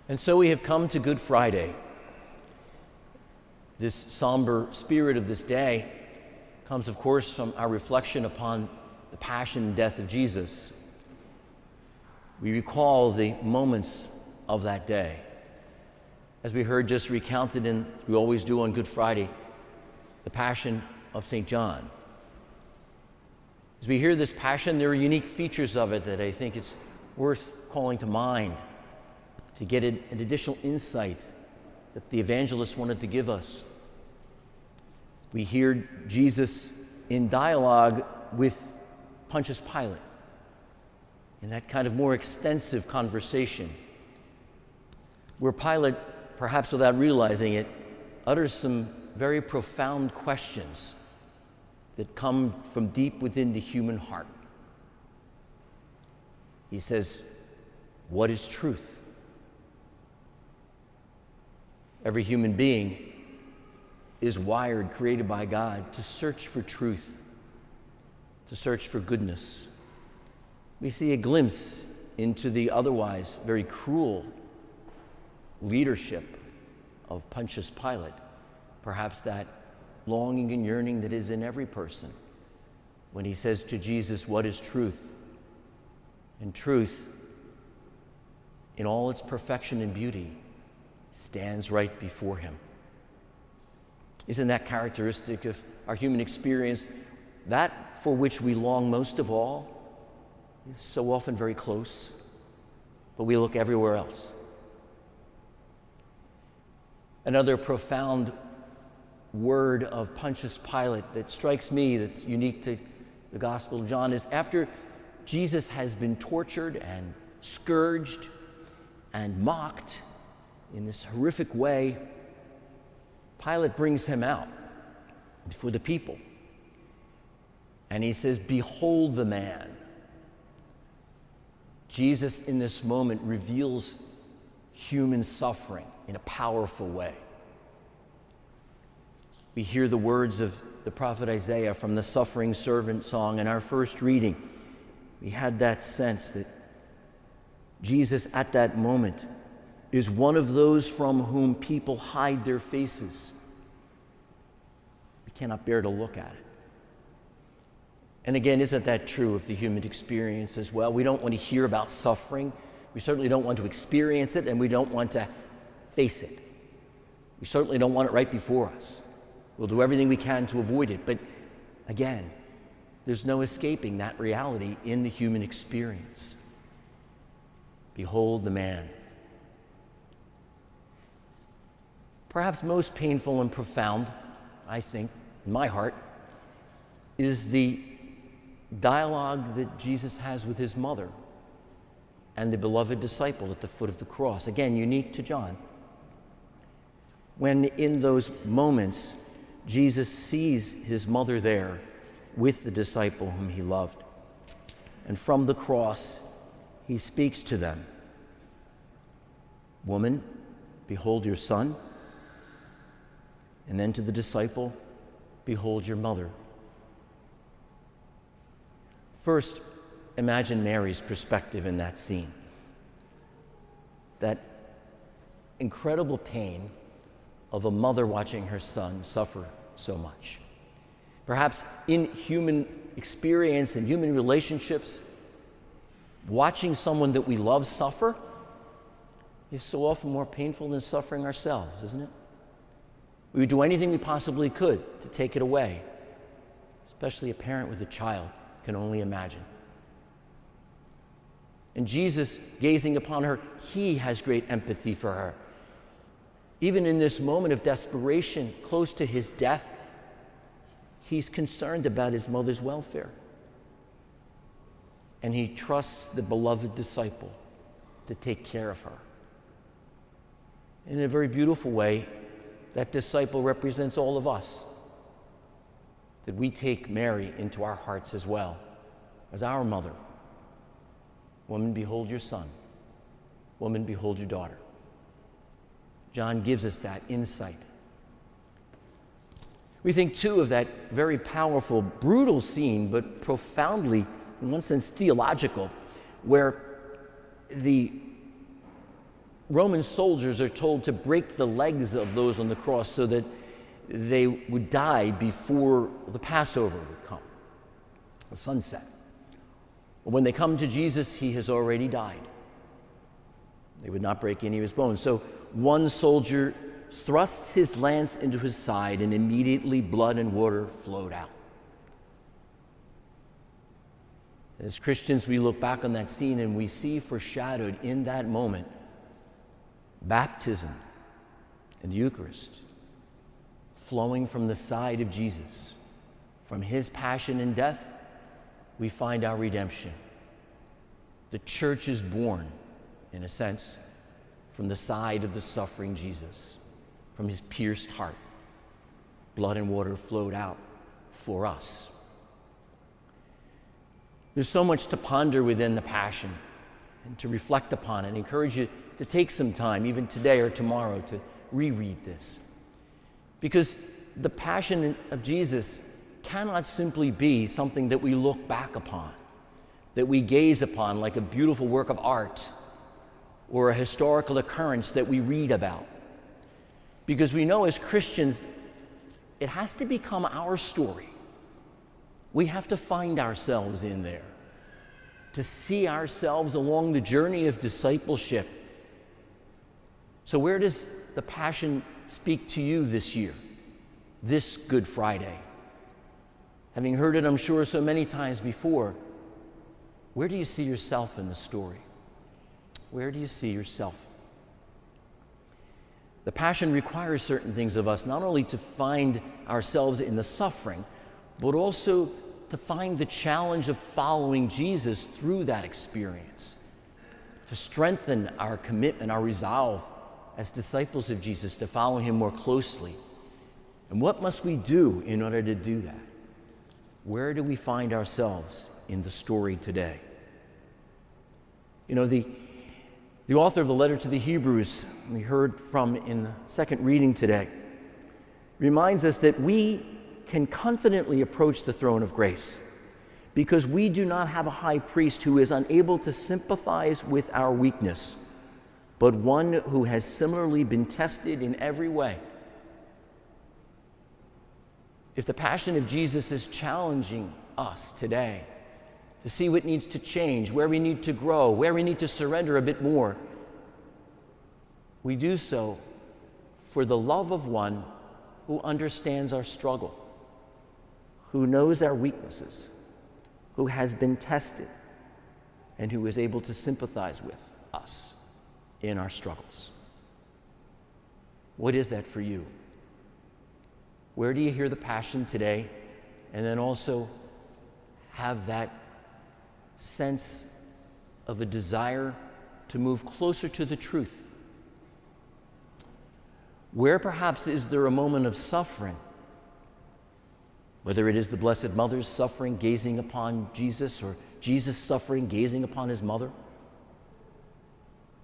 And so we have come to Good Friday. This somber spirit of this day comes, of course, from our reflection upon the passion and death of Jesus. We recall the moments of that day. As we heard just recounted, and we always do on Good Friday, the passion of St. John. As we hear this passion, there are unique features of it that I think it's worth calling to mind to get an additional insight that the evangelist wanted to give us. We hear Jesus in dialogue with Pontius Pilate in that kind of more extensive conversation, where Pilate, perhaps without realizing it, utters some very profound questions that come from deep within the human heart. He says, "What is truth?" Every human being is wired, created by God, to search for truth, to search for goodness. We see a glimpse into the otherwise very cruel leadership of Pontius Pilate, perhaps that longing and yearning that is in every person when he says to Jesus, "What is truth?" And truth, in all its perfection and beauty, stands right before him. Isn't that characteristic of our human experience? That for which we long most of all is so often very close, but we look everywhere else. Another profound word of Pontius Pilate that strikes me, that's unique to the Gospel of John, is after Jesus has been tortured and scourged and mocked in this horrific way, Pilate brings him out before the people. And he says, "Behold the man." Jesus in this moment reveals human suffering in a powerful way. We hear the words of the prophet Isaiah from the Suffering Servant song in our first reading. We had that sense that Jesus at that moment is one of those from whom people hide their faces. We cannot bear to look at it. And again, isn't that true of the human experience as well? We don't want to hear about suffering. We certainly don't want to experience it, and we don't want to face it. We certainly don't want it right before us. We'll do everything we can to avoid it. But again, there's no escaping that reality in the human experience. Behold the man. Perhaps most painful and profound, I think, in my heart, is the dialogue that Jesus has with his mother and the beloved disciple at the foot of the cross. Again, unique to John. When in those moments, Jesus sees his mother there with the disciple whom he loved. And from the cross, he speaks to them. "Woman, behold your son." And then to the disciple, "Behold your mother." First, imagine Mary's perspective in that scene. That incredible pain of a mother watching her son suffer so much. Perhaps in human experience and human relationships, watching someone that we love suffer is so often more painful than suffering ourselves, isn't it? We would do anything we possibly could to take it away. Especially a parent with a child can only imagine. And Jesus, gazing upon her, he has great empathy for her. Even in this moment of desperation, close to his death, he's concerned about his mother's welfare. And he trusts the beloved disciple to take care of her. In a very beautiful way, that disciple represents all of us. That we take Mary into our hearts as well, as our mother. Woman, behold your son. Woman, behold your daughter. John gives us that insight. We think, too, of that very powerful, brutal scene, but profoundly, in one sense, theological, where the Roman soldiers are told to break the legs of those on the cross so that they would die before the Passover would come, the sunset. When they come to Jesus, he has already died. They would not break any of his bones. So one soldier thrusts his lance into his side, and immediately blood and water flowed out. As Christians, we look back on that scene and we see foreshadowed in that moment baptism and the Eucharist flowing from the side of Jesus. From his passion and death, we find our redemption. The church is born, in a sense, from the side of the suffering Jesus. From his pierced heart, blood and water flowed out for us. There's so much to ponder within the Passion and to reflect upon it. I encourage you to take some time, even today or tomorrow, to reread this. Because the Passion of Jesus cannot simply be something that we look back upon, that we gaze upon like a beautiful work of art or a historical occurrence that we read about. Because we know as Christians, it has to become our story. We have to find ourselves in there, to see ourselves along the journey of discipleship. So where does the Passion speak to you this year, this Good Friday? Having heard it, I'm sure, so many times before, where do you see yourself in the story? Where do you see yourself? The Passion requires certain things of us, not only to find ourselves in the suffering, but also to find the challenge of following Jesus through that experience, to strengthen our commitment, our resolve as disciples of Jesus to follow him more closely. And what must we do in order to do that? Where do we find ourselves in the story today? You know, the author of the letter to the Hebrews, we heard from in the second reading today, reminds us that we can confidently approach the throne of grace because we do not have a high priest who is unable to sympathize with our weakness, but one who has similarly been tested in every way. If the Passion of Jesus is challenging us today to see what needs to change, where we need to grow, where we need to surrender a bit more, we do so for the love of one who understands our struggle, who knows our weaknesses, who has been tested, and who is able to sympathize with us in our struggles. What is that for you? Where do you hear the Passion today? And then also have that sense of a desire to move closer to the truth? Where perhaps is there a moment of suffering, whether it is the Blessed Mother's suffering gazing upon Jesus, or Jesus suffering gazing upon his mother?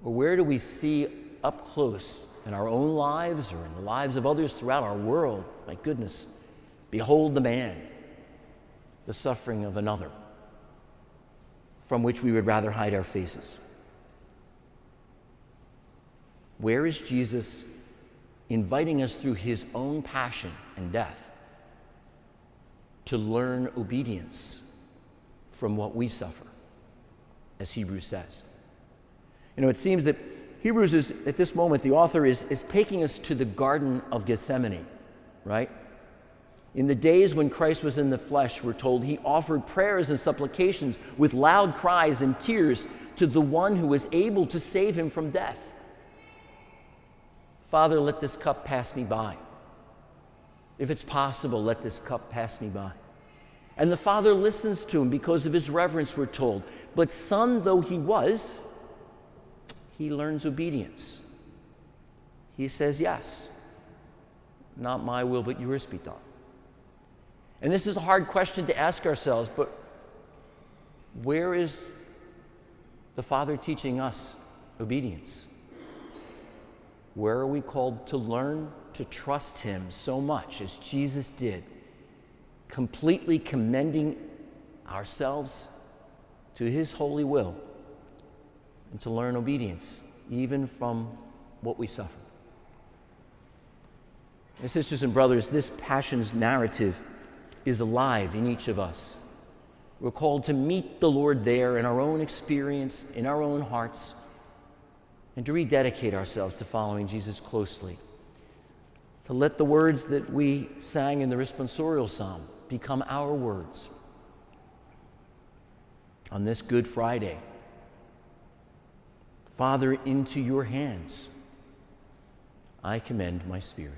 Or where do we see up close in our own lives or in the lives of others throughout our world, my goodness, behold the man, the suffering of another, from which we would rather hide our faces? Where is Jesus inviting us through his own passion and death to learn obedience from what we suffer, as Hebrews says? You know, it seems that Hebrews is, at this moment, the author is taking us to the Garden of Gethsemane, right? In the days when Christ was in the flesh, we're told, he offered prayers and supplications with loud cries and tears to the one who was able to save him from death. Father, let this cup pass me by. If it's possible, let this cup pass me by. And the Father listens to him because of his reverence, we're told. But son though he was, he learns obedience. He says, yes, not my will, but yours be done. And this is a hard question to ask ourselves, but where is the Father teaching us obedience? Where are we called to learn to trust him so much as Jesus did, completely commending ourselves to his holy will, and to learn obedience even from what we suffer. And sisters and brothers, this Passion's narrative is alive in each of us. We're called to meet the Lord there in our own experience, in our own hearts, and to rededicate ourselves to following Jesus closely. To let the words that we sang in the responsorial psalm become our words. On this Good Friday, Father, into your hands I commend my spirit.